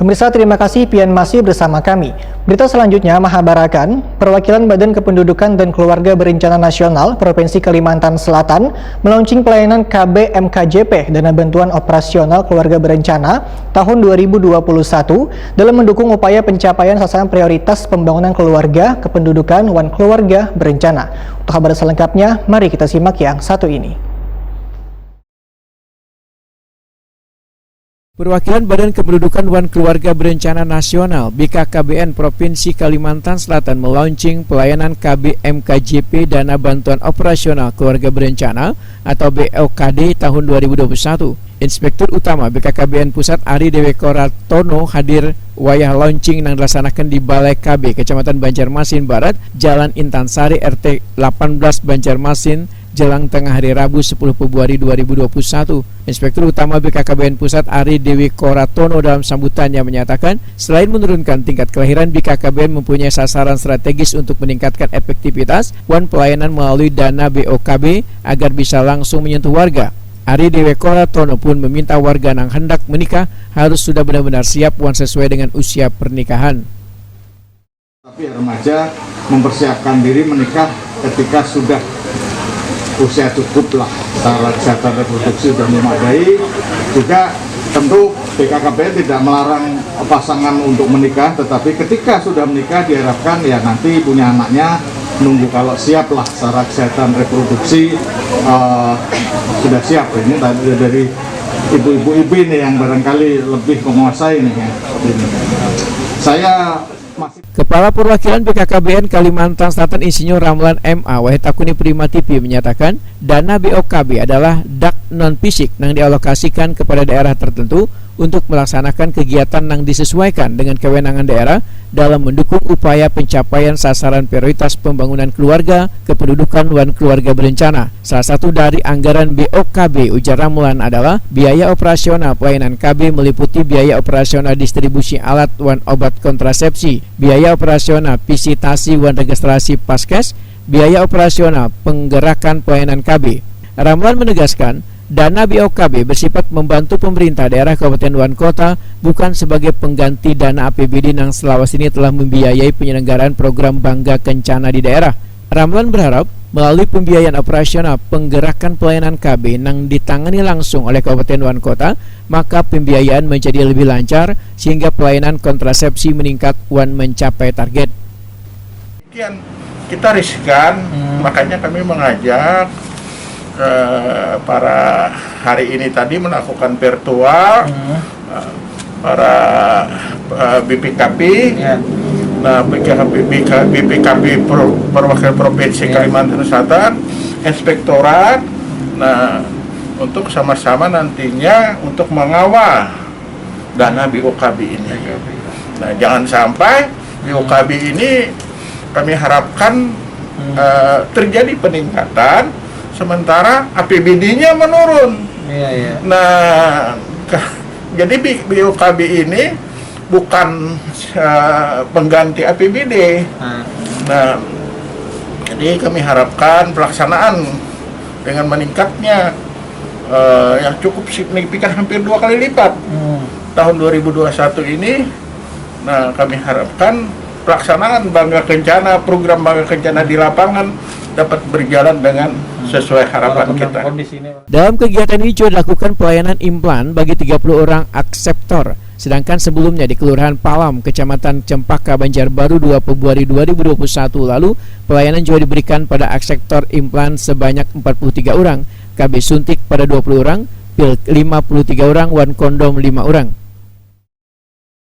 Pemirsa, terima kasih pian masih bersama kami. Berita selanjutnya, Mahabarakan, perwakilan Badan Kependudukan dan Keluarga Berencana Nasional Provinsi Kalimantan Selatan melaunching pelayanan KB MKJP Dana Bantuan Operasional Keluarga Berencana tahun 2021 dalam mendukung upaya pencapaian sasaran prioritas pembangunan keluarga kependudukan One Keluarga Berencana. Untuk kabar selengkapnya, mari kita simak yang satu ini. Perwakilan Badan Kependudukan One Keluarga Berencana Nasional BKKBN Provinsi Kalimantan Selatan melaunching pelayanan KB MKJP Dana Bantuan Operasional Keluarga Berencana atau BOKD tahun 2021. Inspektur Utama BKKBN Pusat Ari Dewekoratono hadir wayah launching yang dilaksanakan di Balai KB Kecamatan Banjarmasin Barat, Jalan Intan Sari RT 18 Banjarmasin, jelang tengah hari Rabu 10 Februari 2021. Inspektur Utama BKKBN Pusat Ari Dewekoratono dalam sambutannya menyatakan, selain menurunkan tingkat kelahiran, BKKBN mempunyai sasaran strategis untuk meningkatkan efektivitas pelayanan melalui dana BOKB agar bisa langsung menyentuh warga. Ari Dewekoratono pun meminta warga yang hendak menikah harus sudah benar-benar siap sesuai dengan usia pernikahan. Tapi remaja mempersiapkan diri menikah ketika sudah usia cukup lah, syarat kesehatan reproduksi sudah memadai. Juga tentu BKKBN tidak melarang pasangan untuk menikah, tetapi ketika sudah menikah diharapkan ya nanti punya anaknya nunggu kalau siap lah secara kesehatan reproduksi sudah siap. Ini tadi dari ibu-ibu ini yang barangkali lebih menguasai nih ya. Saya Kepala Perwakilan BKKBN Kalimantan Selatan Insinyur Ramlan MA Wahitakuni Prima TV menyatakan, dana BOKB adalah dak non-fisik yang dialokasikan kepada daerah tertentu untuk melaksanakan kegiatan yang disesuaikan dengan kewenangan daerah dalam mendukung upaya pencapaian sasaran prioritas pembangunan keluarga kependudukan One Keluarga Berencana. Salah satu dari anggaran BOKB, ujar Ramlan, adalah biaya operasional pelayanan KB meliputi biaya operasional distribusi alat One obat kontrasepsi, biaya operasional visitasi One registrasi paskes, biaya operasional penggerakan pelayanan KB. Ramlan menegaskan, dana BOKB bersifat membantu pemerintah daerah Kabupaten One Kota, bukan sebagai pengganti dana APBD yang selama ini telah membiayai penyelenggaraan program Bangga Kencana di daerah. Ramlan berharap melalui pembiayaan operasional penggerakan pelayanan KB yang ditangani langsung oleh Kabupaten One Kota, maka pembiayaan menjadi lebih lancar sehingga pelayanan kontrasepsi meningkat One mencapai target. Kita riskan, makanya kami mengajak para hari ini tadi melakukan virtual para BPKB, nah BPKB perwakilan Provinsi Kalimantan Selatan, Inspektorat, nah untuk sama-sama nantinya untuk mengawal dana BOKB ini. Nah jangan sampai BOKB ini kami harapkan terjadi peningkatan sementara APBD-nya menurun. Nah, jadi BOKB ini bukan pengganti APBD. Nah, jadi kami harapkan pelaksanaan dengan meningkatnya yang cukup signifikan, hampir 2 kali lipat tahun 2021 ini. Nah, kami harapkan pelaksanaan Bangga Kencana, program Bangga Kencana di lapangan dapat berjalan dengan sesuai harapan kita. Dalam kegiatan ini juga dilakukan pelayanan implan bagi 30 orang akseptor. Sedangkan sebelumnya di Kelurahan Palam, Kecamatan Cempaka, Banjarbaru 2 Februari 2021 lalu, pelayanan juga diberikan pada akseptor implan sebanyak 43 orang, KB suntik pada 20 orang, pil 53 orang, One kondom 5 orang.